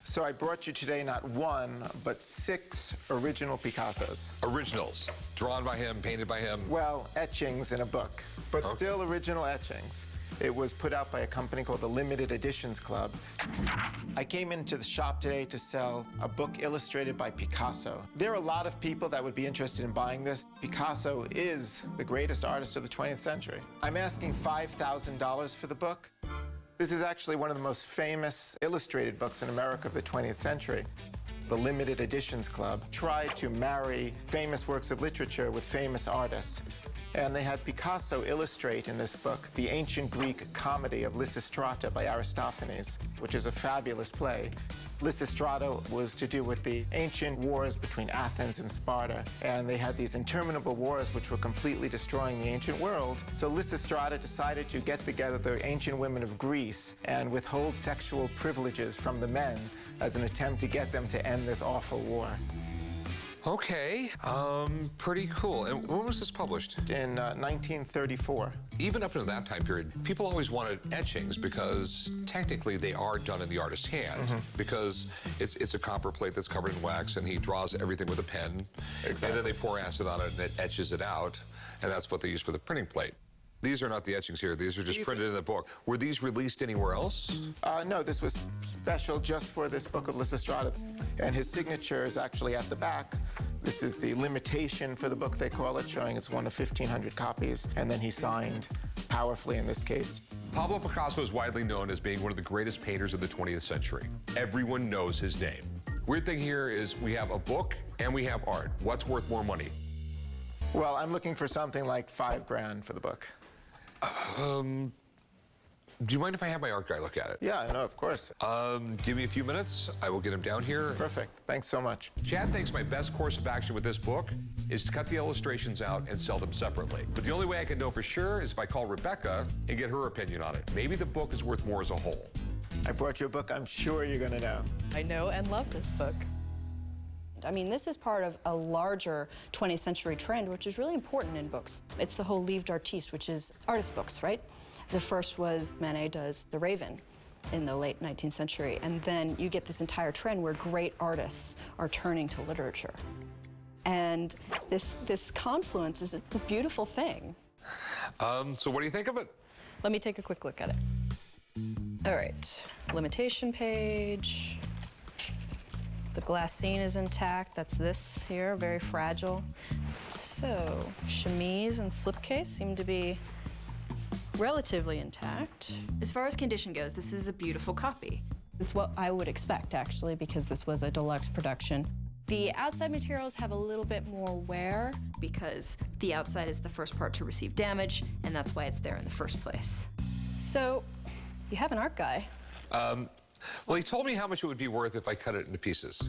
So I brought you today not one, but 6 original Picassos. Originals, drawn by him, painted by him? Well, etchings in a book, but still original etchings. It was put out by a company called the Limited Editions Club. I came into the shop today to sell a book illustrated by Picasso. There are a lot of people that would be interested in buying this. Picasso is the greatest artist of the 20th century. I'm asking $5,000 for the book. This is actually one of the most famous illustrated books in America of the 20th century. The Limited Editions Club tried to marry famous works of literature with famous artists. And they had Picasso illustrate in this book the ancient Greek comedy of Lysistrata by Aristophanes, which is a fabulous play. Lysistrata was to do with the ancient wars between Athens and Sparta, and they had these interminable wars which were completely destroying the ancient world. So Lysistrata decided to get together the ancient women of Greece and withhold sexual privileges from the men as an attempt to get them to end this awful war. Okay, pretty cool. And when was this published? In 1934. Even up until that time period, people always wanted etchings because technically they are done in the artist's hand, because it's a copper plate that's covered in wax and he draws everything with a pen. Exactly. And then they pour acid on it and it etches it out, and that's what they use for the printing plate. These are not the etchings here. These are just printed in the book. Were these released anywhere else? No, this was special just for this book of Lysistrata. And his signature is actually at the back. This is the limitation for the book, they call it, showing it's one of 1,500 copies. And then he signed powerfully in this case. Pablo Picasso is widely known as being one of the greatest painters of the 20th century. Everyone knows his name. Weird thing here is we have a book and we have art. What's worth more money? Well, I'm looking for something like $5 grand for the book. Do you mind if I have my art guy look at it? Yeah, no, of course. Give me a few minutes. I will get him down here. Perfect. Thanks so much. Chad thinks my best course of action with this book is to cut the illustrations out and sell them separately. But the only way I can know for sure is if I call Rebecca and get her opinion on it. Maybe the book is worth more as a whole. I brought you a book I'm sure you're going to know. I know and love this book. I mean, this is part of a larger 20th century trend, which is really important in books. It's the whole livre d'artiste, which is artist books, right? The first was Manet does The Raven in the late 19th century, and then you get this entire trend where great artists are turning to literature. And this confluence is it's a beautiful thing. So what do you think of it? Let me take a quick look at it. All right, limitation page. The glassine is intact. That's this here, very fragile. So, chemise and slipcase seem to be relatively intact. As far as condition goes, this is a beautiful copy. It's what I would expect, actually, because this was a deluxe production. The outside materials have a little bit more wear because the outside is the first part to receive damage, and that's why it's there in the first place. So, you have an art guy. Well, he told me how much it would be worth if I cut it into pieces.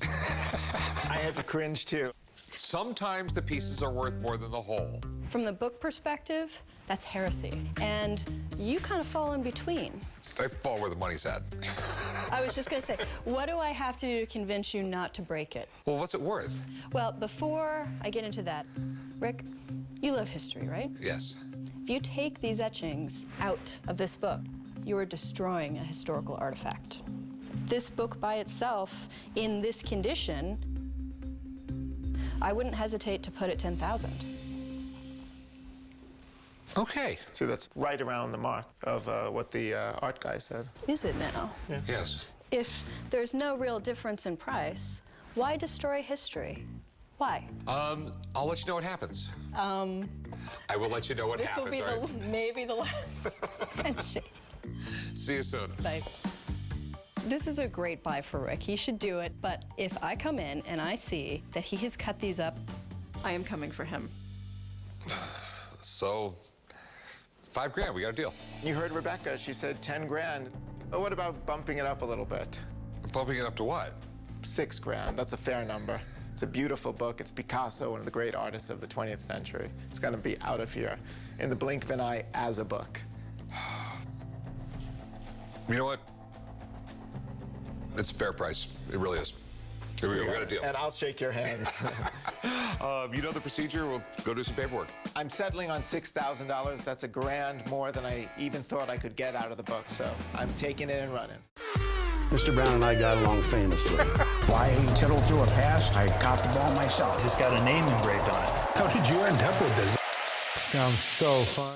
I had to cringe, too. Sometimes the pieces are worth more than the whole. From the book perspective, that's heresy. And you kind of fall in between. I fall where the money's at. I was just going to say, what do I have to do to convince you not to break it? Well, what's it worth? Well, before I get into that, Rick, you love history, right? Yes. If you take these etchings out of this book, you are destroying a historical artifact. This book by itself, in this condition, I wouldn't hesitate to put it 10,000. Okay. So that's right around the mark of what the art guy said. Is it now? Yeah. Yes. If there's no real difference in price, why destroy history? Why? I'll let you know what happens. I will let you know what happens. This will be maybe the last handshake. See you soon. Bye. This is a great buy for Rick. He should do it, but if I come in and I see that he has cut these up, I am coming for him. So, $5 grand, we got a deal. You heard Rebecca, she said 10 grand. But what about bumping it up a little bit? Bumping it up to what? 6 grand, that's a fair number. It's a beautiful book. It's Picasso, one of the great artists of the 20th century. It's gonna be out of here in the blink of an eye as a book. You know what? It's a fair price. It really is. Here we go. We got a deal. And I'll shake your hand. You know the procedure. We'll go do some paperwork. I'm settling on $6,000. That's $1 grand more than I even thought I could get out of the book, so I'm taking it and running. Mr. Brown and I got along famously. Why he tittled through a pass, I caught the ball myself. It's got a name engraved on it. How did you end up with this? Sounds so fun.